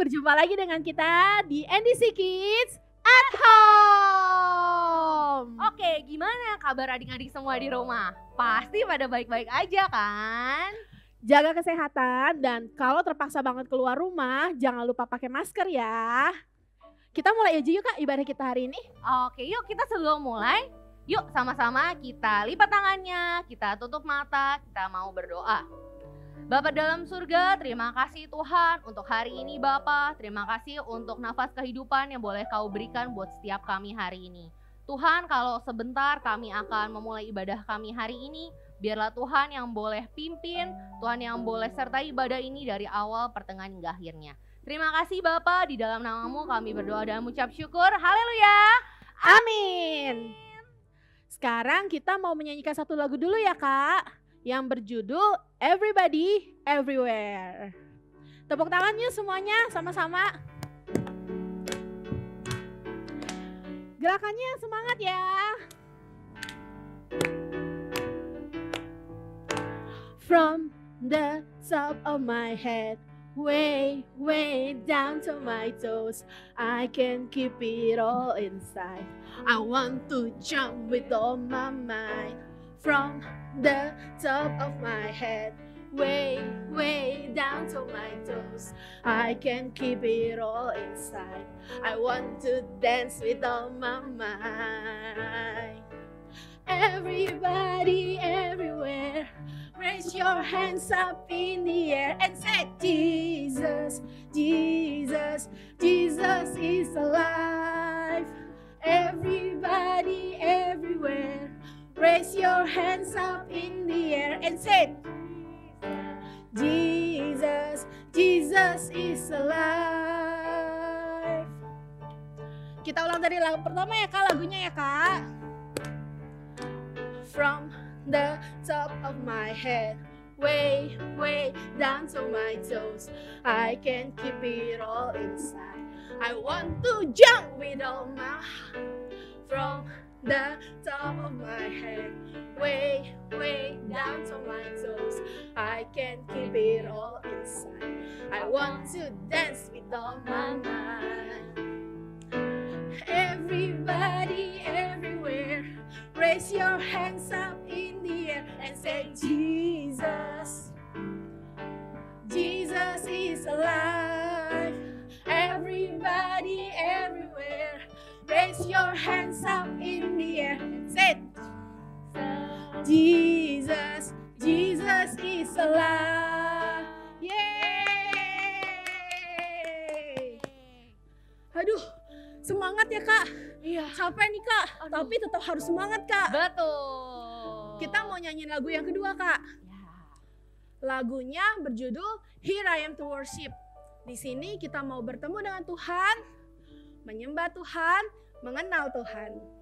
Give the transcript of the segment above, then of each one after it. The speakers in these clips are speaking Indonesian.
berjumpa lagi dengan kita di NDC Kids at Home. Oke, gimana kabar adik-adik semua di rumah? Pasti pada baik-baik aja kan? Jaga kesehatan dan kalau terpaksa banget keluar rumah, jangan lupa pakai masker ya. Kita mulai aja yuk Kak ibadah kita hari ini. Oke, yuk kita sebelum mulai, yuk sama-sama kita lipat tangannya, kita tutup mata, kita mau berdoa. Bapa dalam surga, terima kasih Tuhan untuk hari ini Bapa. Terima kasih untuk nafas kehidupan yang boleh Kau berikan buat setiap kami hari ini. Tuhan, kalau sebentar kami akan memulai ibadah kami hari ini, biarlah Tuhan yang boleh pimpin, Tuhan yang boleh sertai ibadah ini dari awal, pertengahan hingga akhirnya. Terima kasih Bapa, di dalam namamu kami berdoa dan mengucap syukur. Haleluya. Amin. Sekarang kita mau menyanyikan satu lagu dulu ya Kak, yang berjudul Everybody Everywhere. Tepuk tangannya semuanya sama-sama. Gerakannya semangat ya. From the top of my head, way down to my toes, I can keep it all inside. I want to jump with all my mind. From the top of my head, way down to my toes, I can keep it all inside. I want to dance with all my mind. Everybody everywhere, raise your hands up in the air and say Jesus, Jesus, Jesus is alive. Everybody everywhere, raise your hands up in the air and say Jesus, Jesus is alive. Kita ulang dari lagu pertama ya Kak, lagunya ya Kak. From the top of my head, way down to my toes, I can keep it all inside. I want to jump with all my heart. From the top of my head, way down to my toes, I can keep it all inside. I want to dance with all my mind. Everybody everywhere, raise your hands up in the air and say Jesus, Jesus is alive. Everybody everywhere, raise your hands up in the air and say Jesus, Jesus is alive. Yeay. Aduh, semangat ya Kak. Iya. Capek nih Kak, tapi tetap harus semangat Kak. Betul. Kita mau nyanyiin lagu yang kedua Kak. Ya. Lagunya berjudul Here I Am to Worship. Di sini kita mau bertemu dengan Tuhan, menyembah Tuhan, mengenal Tuhan.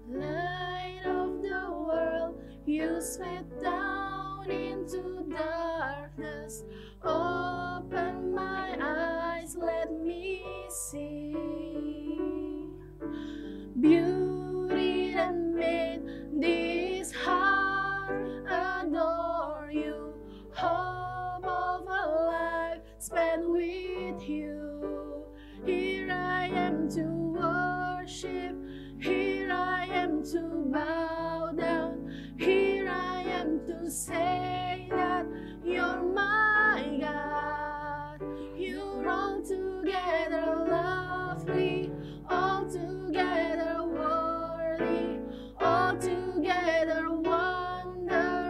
Light of the world, you swept down into darkness. Open my eyes, let me see beauty that made this heart adore you. Hope of a life spent with you. Here I am to worship. Here I am to bow down. Here I am to say that you're my God. You're altogether lovely, altogether worthy, altogether wonderful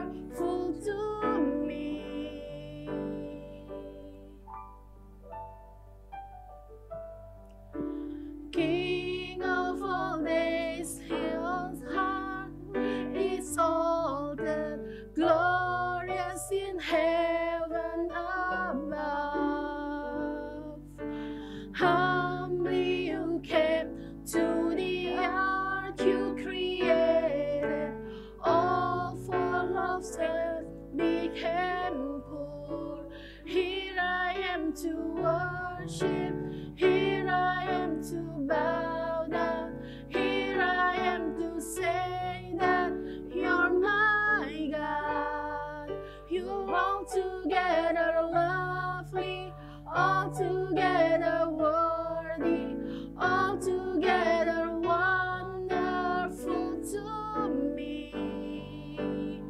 to me. King of all days, his heart is exalted, glorious in heaven above. Humbly you came to the earth you created, self became poor. Here I am to worship, here I am to bow down, here I am to say that you're my God. You're altogether lovely, altogether worthy, altogether wonderful to me.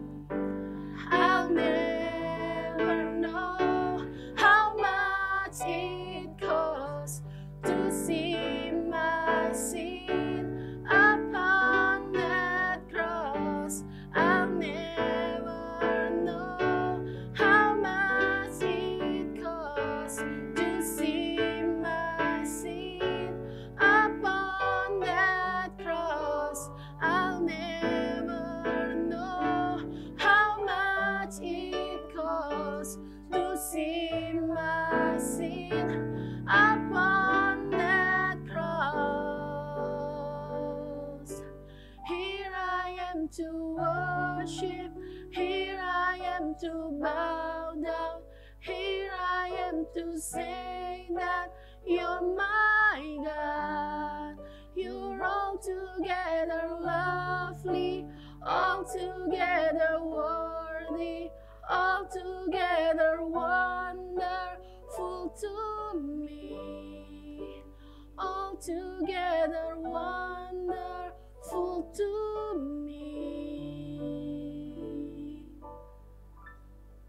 I'll never know how much it costs to see my sin upon that cross. I'll never know how much it costs to see my sin upon that cross. I'll never know how much it costs to see my sin upon that cross. Here I am to worship, here I am to bow down, here I am to say that you're my God. You're altogether lovely, altogether worthy, altogether wonderful to me. Altogether wonderful to me.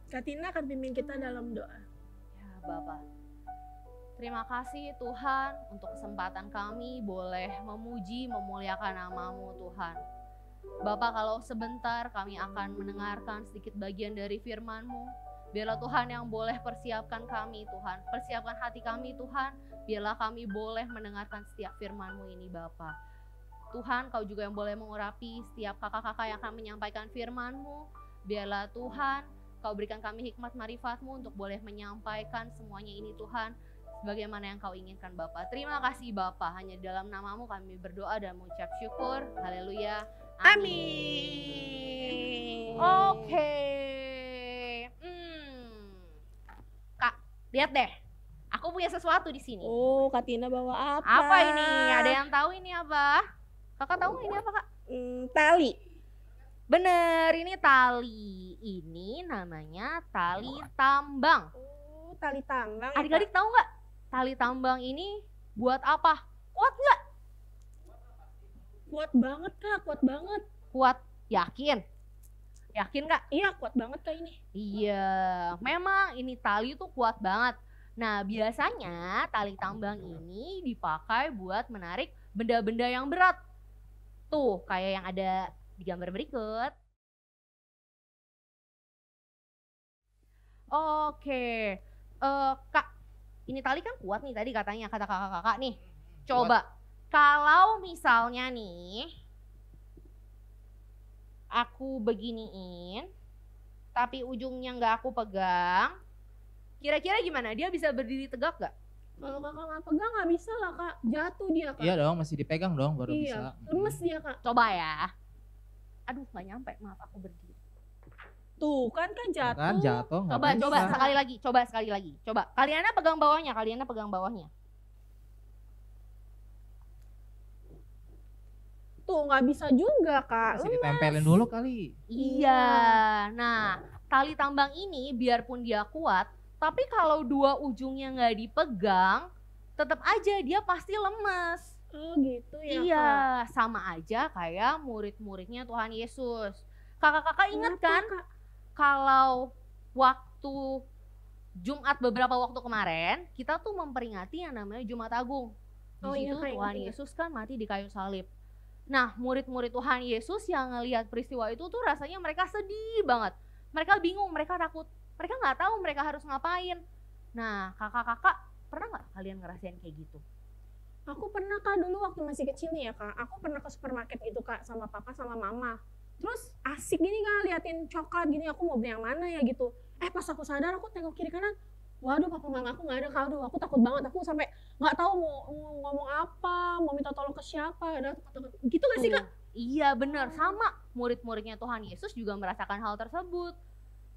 Kak Tina akan pimpin kita dalam doa. Ya Bapak, terima kasih Tuhan untuk kesempatan kami boleh memuji, memuliakan nama-Mu Tuhan. Bapak, kalau sebentar kami akan mendengarkan sedikit bagian dari firman-Mu. Biarlah Tuhan yang boleh persiapkan kami Tuhan, persiapkan hati kami Tuhan. Biarlah kami boleh mendengarkan setiap firman-Mu ini Bapak. Tuhan, Kau juga yang boleh mengurapi setiap kakak-kakak yang akan menyampaikan firman-Mu. Biarlah Tuhan, Kau berikan kami hikmat marifat-Mu untuk boleh menyampaikan semuanya ini Tuhan, sebagaimana yang Kau inginkan Bapak. Terima kasih Bapak, hanya dalam nama-Mu kami berdoa dan mengucap syukur. Haleluya. Amin. Oke. Kak, lihat deh. Aku punya sesuatu di sini. Oh, Kak Tina bawa apa? Apa ini? Ada yang tahu ini apa? Kakak tahu nggak ini apa, Kak? Tali. Bener, ini tali. Ini namanya tali tambang. Oh, tali tambang. Adik-adik tahu nggak? Tali tambang ini buat apa? Kuat nggak? Kuat banget Kak, kuat banget. Kuat, yakin? Yakin Kak? Iya, kuat banget Kak ini. Iya, memang ini tali tuh kuat banget. Nah, biasanya tali tambang ini dipakai buat menarik benda-benda yang berat. Tuh, kayak yang ada di gambar berikut. Oke, Kak, ini tali kan kuat nih tadi katanya, kata kakak-kakak nih. Coba, kalau misalnya nih, aku beginiin, tapi ujungnya nggak aku pegang, kira-kira gimana? Dia bisa berdiri tegak gak? Kalau kakak nggak pegang nggak bisa lah Kak, jatuh dia Kak. Iya dong, masih dipegang dong baru Iya, bisa. lemes dia Kak. Coba ya. Aduh, nggak nyampe, maaf aku berdiri. Tuh kan jatuh. Kan jatuh nggak Coba, bisa. coba sekali lagi, coba sekali lagi. Coba, Kaliana pegang bawahnya, Kaliana pegang bawahnya. Tuh nggak bisa juga Kak. Masih ditempelin dulu kali. Iya. Nah, tali tambang ini biarpun dia kuat, tapi kalau dua ujungnya nggak dipegang, tetap aja dia pasti lemes. Oh gitu ya Iya, Kak. sama aja kayak murid-muridnya Tuhan Yesus. Kakak-kakak ingat kan Kenapa, Kak? kalau waktu Jumat beberapa waktu kemarin, kita tuh memperingati yang namanya Jumat Agung. Di Oh iya, situ Kak, Tuhan ingat. Yesus kan mati di kayu salib. Nah, murid-murid Tuhan Yesus yang ngelihat peristiwa itu tuh rasanya mereka sedih banget. Mereka bingung, mereka takut. Mereka nggak tahu mereka harus ngapain. Nah, kakak-kakak pernah nggak kalian ngerasain kayak gitu? Aku pernah Kak dulu waktu masih kecil nih ya Kak. Aku pernah ke supermarket gitu Kak sama papa sama mama. Terus asik gini Kak liatin coklat gini, aku mau beli yang mana ya gitu. Pas aku sadar aku tengok kiri kanan. Waduh, papa mama aku nggak ada Kak. Aduh, aku takut banget. Aku sampai nggak tahu mau ngomong apa, mau minta tolong ke siapa. Gitu gak sih Kak? Iya bener, sama murid-muridnya Tuhan Yesus juga merasakan hal tersebut.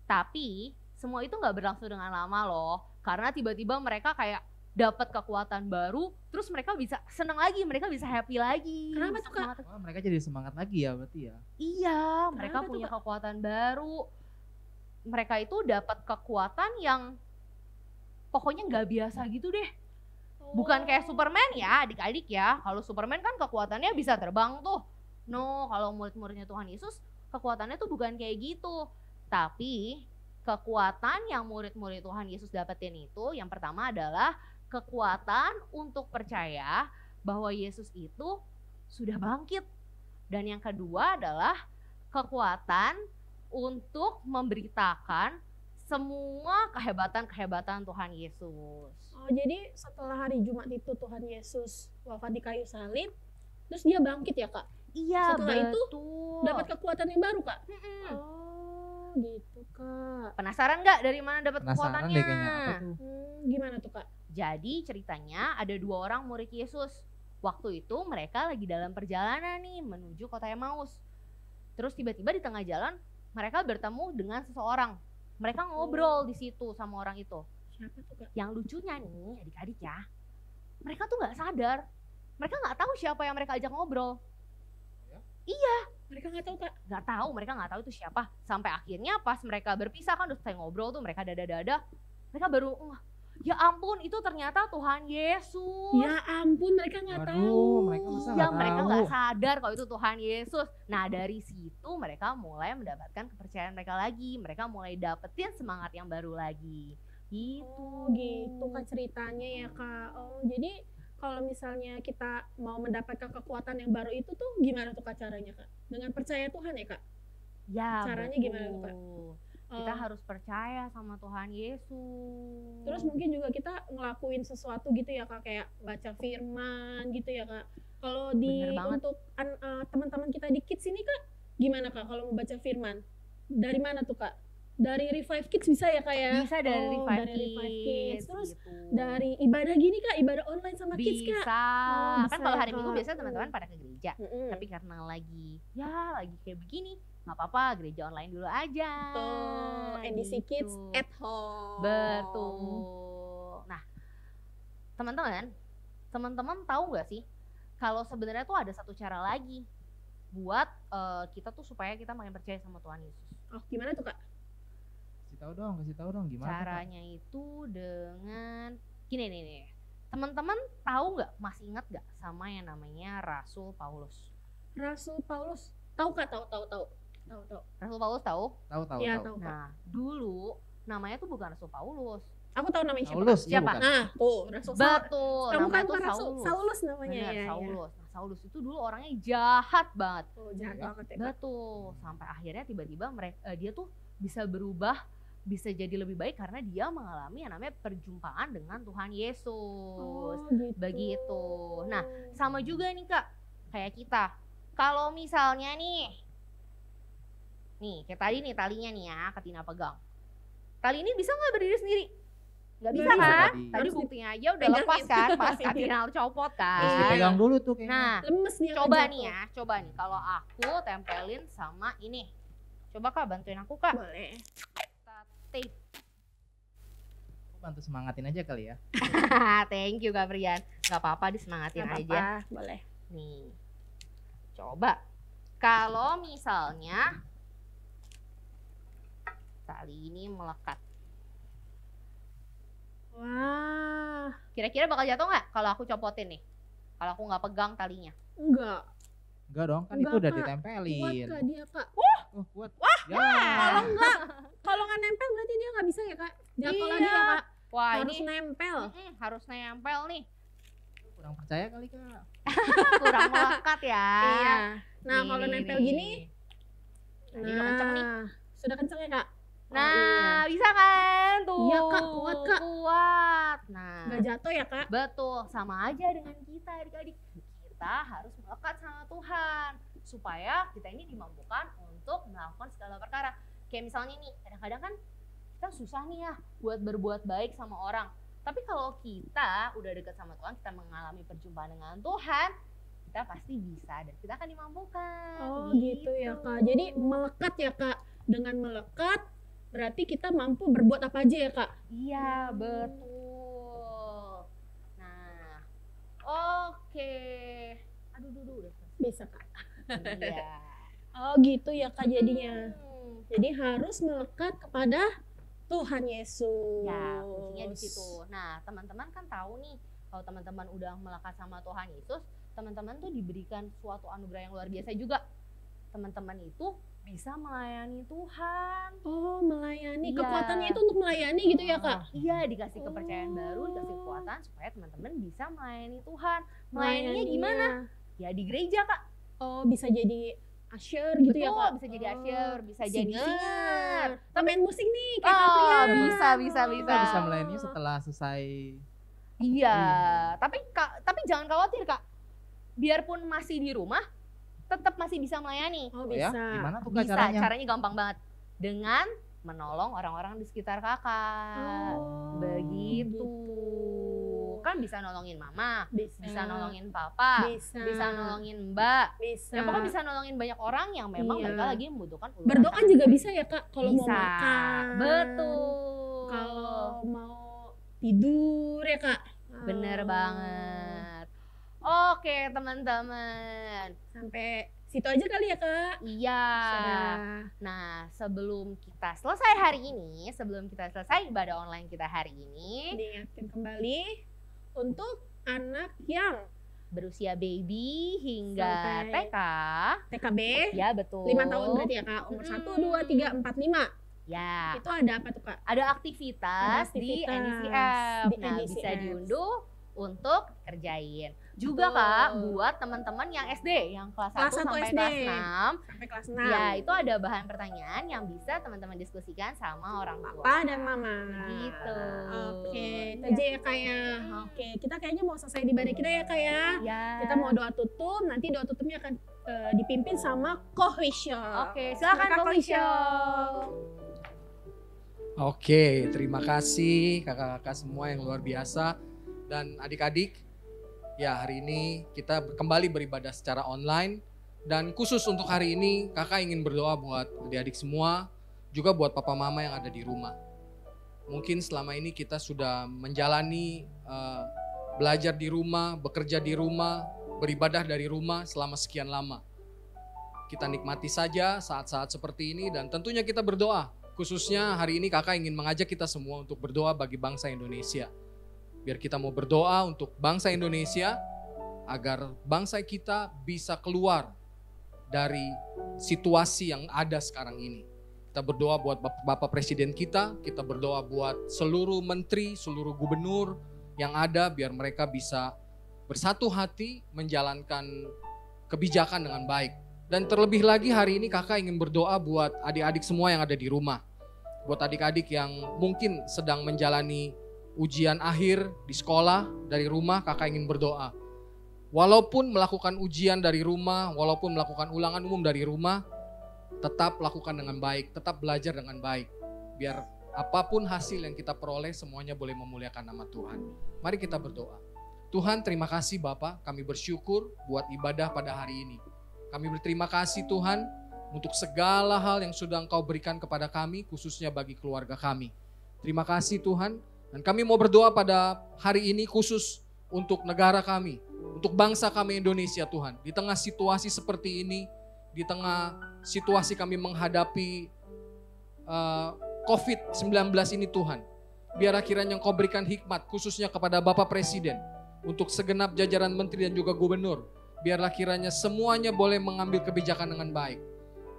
Tapi semua itu gak berlangsung dengan lama loh. Karena tiba-tiba mereka kayak dapat kekuatan baru, terus mereka bisa senang lagi, mereka bisa happy lagi. Kenapa tuh, Kak? Semangat. Wah, mereka jadi semangat lagi ya berarti ya. Iya, mereka Kenapa tuh, punya Kak? kekuatan baru. Mereka itu dapat kekuatan yang pokoknya nggak biasa gitu deh. Bukan kayak Superman ya adik-adik ya. Kalau Superman kan kekuatannya bisa terbang tuh. No, kalau murid-muridnya Tuhan Yesus kekuatannya tuh bukan kayak gitu. Tapi kekuatan yang murid-murid Tuhan Yesus dapetin itu yang pertama adalah kekuatan untuk percaya bahwa Yesus itu sudah bangkit. Dan yang kedua adalah kekuatan untuk memberitakan semua kehebatan-kehebatan Tuhan Yesus. Oh, jadi setelah hari Jumat itu Tuhan Yesus wafat di kayu salib, terus dia bangkit ya, Kak? Iya, Setelah itu betul. Dapat kekuatan yang baru, Kak? Mm-mm. Oh, gitu, Kak. Penasaran nggak dari mana dapat Penasaran kekuatannya? deh kayaknya apa tuh. Gimana tuh, Kak? Jadi ceritanya ada 2 orang murid Yesus. Waktu itu mereka lagi dalam perjalanan nih menuju kota Emmaus. Terus tiba-tiba di tengah jalan mereka bertemu dengan seseorang. Mereka ngobrol di situ sama orang itu. Siapa tuh, Kak? Yang lucunya nih adik-adik ya, mereka tuh nggak sadar. Mereka nggak tahu siapa yang mereka ajak ngobrol. Mereka nggak tahu, Kak. Mereka nggak tahu itu siapa. Sampai akhirnya pas mereka berpisah kan udah selesai ngobrol tuh, mereka dada-dada. Mereka baru, ya ampun itu ternyata Tuhan Yesus. Ya ampun, mereka nggak tahu. Waduh, mereka masa Iya, nggak mereka tahu. nggak sadar kalau itu Tuhan Yesus. Nah dari situ mereka mulai mendapatkan kepercayaan mereka lagi. Mereka mulai dapetin semangat yang baru lagi. Gitu. Oh, gitu Kak ceritanya ya, Kak. Oh, jadi kalau misalnya kita mau mendapatkan kekuatan yang baru itu tuh gimana tuh, Kak, caranya, Kak? Dengan percaya Tuhan ya, Kak? Ya, Caranya betul. gimana tuh, Kak? Kita Oh, harus percaya sama Tuhan Yesus. terus mungkin juga kita ngelakuin sesuatu gitu ya, Kak, kayak baca firman gitu ya, Kak. Kalau di Bener banget. untuk teman-teman kita di Kids ini, Kak, gimana, Kak, kalau mau baca firman? Dari mana tuh, Kak? Dari Revive Kids bisa ya, Kak, ya? Bisa dari Oh, Revive dari Revive Kids. Terus gitu. dari ibadah gini, Kak, ibadah online sama Kids, bisa. Kak. Oh, Kan bisa kalau ya, hari Minggu Kak. biasanya teman-teman pada ke gereja. Tapi karena lagi kayak begini, nggak apa-apa gereja online dulu aja. Tuh, NDC Kids Gitu. at home. Betul. Nah, teman-teman tahu nggak sih kalau sebenarnya tuh ada satu cara lagi buat kita tuh supaya kita makin percaya sama Tuhan Yesus. Oh, gimana tuh, Kak? Kasih tahu dong gimana tuh, Kak? Caranya itu dengan gini nih. Teman-teman tahu nggak, masih ingat nggak sama yang namanya Rasul Paulus? Rasul Paulus. Tahu, Kak? Tahu. Rasul Paulus tahu? Tahu. Iya, tahu, Kak. Nah, dulu namanya tuh bukan Rasul Paulus. Aku tahu namanya siapa. Paulus, Kak. iya Siapa? bukan? Nah, tuh, Rasul Saulus. Betul, Bukan namanya tuh Rasul Saulus. Saulus namanya Benar, ya. Saulus. Nah, Saulus itu dulu orangnya jahat banget. Oh, jahat Ya. banget ya, Kak. Betul. Sampai akhirnya tiba-tiba dia tuh bisa berubah, bisa jadi lebih baik karena dia mengalami yang namanya perjumpaan dengan Tuhan Yesus. Oh, gitu. Begitu. Nah, sama juga nih Kak, kayak kita. Kalau misalnya nih kayak tadi nih talinya nih ya, Kak Tina pegang. Tali ini bisa nggak berdiri sendiri? Nggak bisa Nggak bisa kan? tadi. Tadi Harus buktinya aja udah dipegangin. lepas kan, pas Kak Tina copot Harus kan. dipegang dulu tuh kayaknya. Nah, lemes dia coba ngejatuh. nih ya, coba nih kalau aku tempelin sama ini. Coba Kak bantuin aku Kak. Boleh. Kita tape. Aku bantu semangatin aja kali ya. Thank you Kak Brian. Gak apa-apa disemangatin Nggak aja. apa-apa, boleh. Nih. Coba. Kalau misalnya tali ini melekat. Wah, Kira-kira bakal jatuh nggak kalau aku copotin nih? Kalau aku nggak pegang talinya. enggak. Enggak dong, kan Enggak, itu udah Kak. Kuat, ditempelin. Kak, dia, Kak. Oh, kuat. Ya. Kalau nggak nempel berarti dia nggak bisa ya, Kak? Jatuh Iya. lagi ya, Kak? Wah Harus ini nempel. harus nempel nih. Kurang percaya kali, Kak. Kurang melekat ya. Iya. Nah, Nih, kalau nih, nempel nih. gini, Nah, ini udah kenceng nih. Sudah kenceng ya, Kak? Oh, Nah, bisa kan? Tuh. Iya, Kak, kuat, Kak. Kuat. Nah, nggak jatuh ya, Kak? betul. Sama aja dengan kita adik-adik. Kita harus melekat sama Tuhan. Supaya kita ini dimampukan untuk melakukan segala perkara. Kayak misalnya nih, kadang-kadang kan kita susah nih ya buat berbuat baik sama orang. Tapi kalau kita udah dekat sama Tuhan, kita mengalami perjumpaan dengan Tuhan, kita pasti bisa dan kita akan dimampukan. Oh gitu ya Kak. Jadi melekat ya Kak. Dengan melekat berarti kita mampu berbuat apa aja ya Kak? Iya, betul. Nah, oke. Aduh, udah selesai. Bisa Kak. Iya. Oh gitu ya Kak jadinya. Jadi harus melekat kepada Tuhan Yesus. Ya, kuncinya di situ. Nah, teman-teman kan tahu nih, kalau teman-teman udah melekat sama Tuhan Yesus, teman-teman tuh diberikan suatu anugerah yang luar biasa juga. Teman-teman itu bisa melayani Tuhan. Oh, melayani. Iya. Kekuatannya itu untuk melayani gitu ya Kak? Iya, dikasih kepercayaan baru, dikasih kekuatan supaya teman-teman bisa melayani Tuhan. Melayaninya gimana? Ya di gereja, Kak. Oh, bisa jadi usher gitu ya Betul, Kak? bisa jadi usher, bisa jadi singer. Main musik nih kayak Oh, Kaprian. bisa. Kita bisa melayani setelah selesai. Iya, tapi jangan khawatir Kak. Biarpun masih di rumah, tetap masih bisa melayani. Oh, Oh ya? bisa. Gimana tuh Kak Bisa, caranya? caranya gampang banget. Dengan menolong orang-orang di sekitar Kakak. Oh, Begitu. gitu. Kan bisa nolongin mama, Bisa. bisa nolongin papa, bisa nolongin mbak. Bisa. Ya pokoknya bisa nolongin banyak orang yang memang Iya. mereka lagi membutuhkan uluran Berdoa tangan. juga bisa ya Kak kalau mau Bisa. makan. Betul. Kalau mau tidur ya Kak. Bener Oh. banget. Oke teman-teman. Sampai situ aja kali ya Kak. Iya. Sudah. Nah sebelum kita selesai hari ini, sebelum kita selesai ibadah online kita hari ini, Diingatkan kembali untuk anak yang berusia baby hingga Sampai TK. TKB Ya betul. 5 tahun berarti ya Kak. Umur 1, 2, 3, 4, 5. Ya. Itu ada apa tuh Kak? Ada aktivitas, di aktivitas NDCF. di Nah, bisa NDCF. diunduh untuk kerjain. Juga Betul. Kak, buat teman-teman yang SD, yang kelas 1 Kelas 1 sampai SD. kelas 6. Sampai kelas 6. Ya, itu ada bahan pertanyaan yang bisa teman-teman diskusikan sama orang tua. Papa dan Mama. Gitu. Oke, itu aja ya Kak ya. Oke, kita kayaknya mau selesai di ibadah kita ya Kak ya. Ya. Kita mau doa tutup, nanti doa tutupnya akan dipimpin sama Ko Hwisyo. Oke, silakan Kak Ko Hwisyo. Oke, terima kasih kakak-kakak semua yang luar biasa dan adik-adik. Ya, hari ini kita kembali beribadah secara online dan khusus untuk hari ini kakak ingin berdoa buat adik-adik semua, juga buat papa mama yang ada di rumah. Mungkin selama ini kita sudah menjalani belajar di rumah, bekerja di rumah, beribadah dari rumah selama sekian lama. Kita nikmati saja saat-saat seperti ini dan tentunya kita berdoa. Khususnya hari ini kakak ingin mengajak kita semua untuk berdoa bagi bangsa Indonesia. Biar kita mau berdoa untuk bangsa Indonesia agar bangsa kita bisa keluar dari situasi yang ada sekarang ini. Kita berdoa buat Bapak Presiden kita berdoa buat seluruh menteri, seluruh gubernur yang ada biar mereka bisa bersatu hati menjalankan kebijakan dengan baik. Dan terlebih lagi hari ini kakak ingin berdoa buat adik-adik semua yang ada di rumah. Buat adik-adik yang mungkin sedang menjalani ujian akhir di sekolah dari rumah, kakak ingin berdoa. Walaupun melakukan ujian dari rumah, walaupun melakukan ulangan umum dari rumah, tetap lakukan dengan baik, tetap belajar dengan baik. Biar apapun hasil yang kita peroleh semuanya boleh memuliakan nama Tuhan. Mari kita berdoa. Tuhan, terima kasih Bapa, kami bersyukur buat ibadah pada hari ini. Kami berterima kasih Tuhan untuk segala hal yang sudah Engkau berikan kepada kami, khususnya bagi keluarga kami. Terima kasih Tuhan. Dan kami mau berdoa pada hari ini khusus untuk negara kami, untuk bangsa kami Indonesia Tuhan. Di tengah situasi seperti ini, di tengah situasi kami menghadapi COVID-19 ini Tuhan. Biar akhirnya Engkau berikan hikmat khususnya kepada Bapak Presiden, untuk segenap jajaran menteri dan juga gubernur. Biarlah kiranya semuanya boleh mengambil kebijakan dengan baik.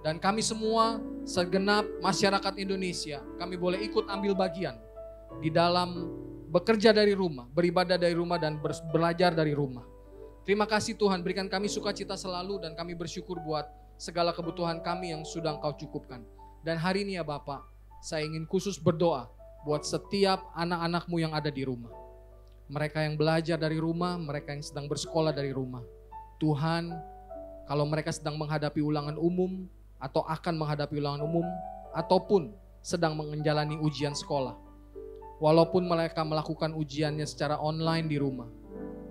Dan kami semua, segenap masyarakat Indonesia, kami boleh ikut ambil bagian di dalam bekerja dari rumah, beribadah dari rumah dan belajar dari rumah. Terima kasih Tuhan, berikan kami sukacita selalu dan kami bersyukur buat segala kebutuhan kami yang sudah Engkau cukupkan. Dan hari ini ya Bapak, saya ingin khusus berdoa buat setiap anak-anak-Mu yang ada di rumah. Mereka yang belajar dari rumah, mereka yang sedang bersekolah dari rumah. Tuhan, kalau mereka sedang menghadapi ulangan umum atau akan menghadapi ulangan umum ataupun sedang menjalani ujian sekolah. Walaupun mereka melakukan ujiannya secara online di rumah,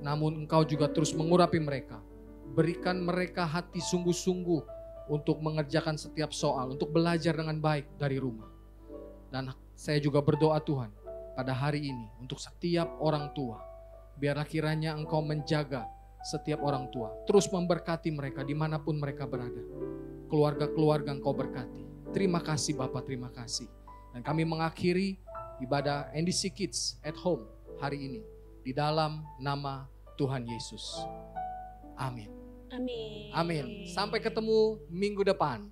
namun Engkau juga terus mengurapi mereka. Berikan mereka hati sungguh-sungguh untuk mengerjakan setiap soal, untuk belajar dengan baik dari rumah. Dan saya juga berdoa Tuhan, pada hari ini untuk setiap orang tua, biarlah kiranya Engkau menjaga setiap orang tua, terus memberkati mereka dimanapun mereka berada. Keluarga-keluarga Engkau berkati. Terima kasih Bapak, terima kasih. Dan kami mengakhiri ibadah NDC Kids at Home hari ini di dalam nama Tuhan Yesus. Amin. Amin. Amin. Sampai ketemu minggu depan.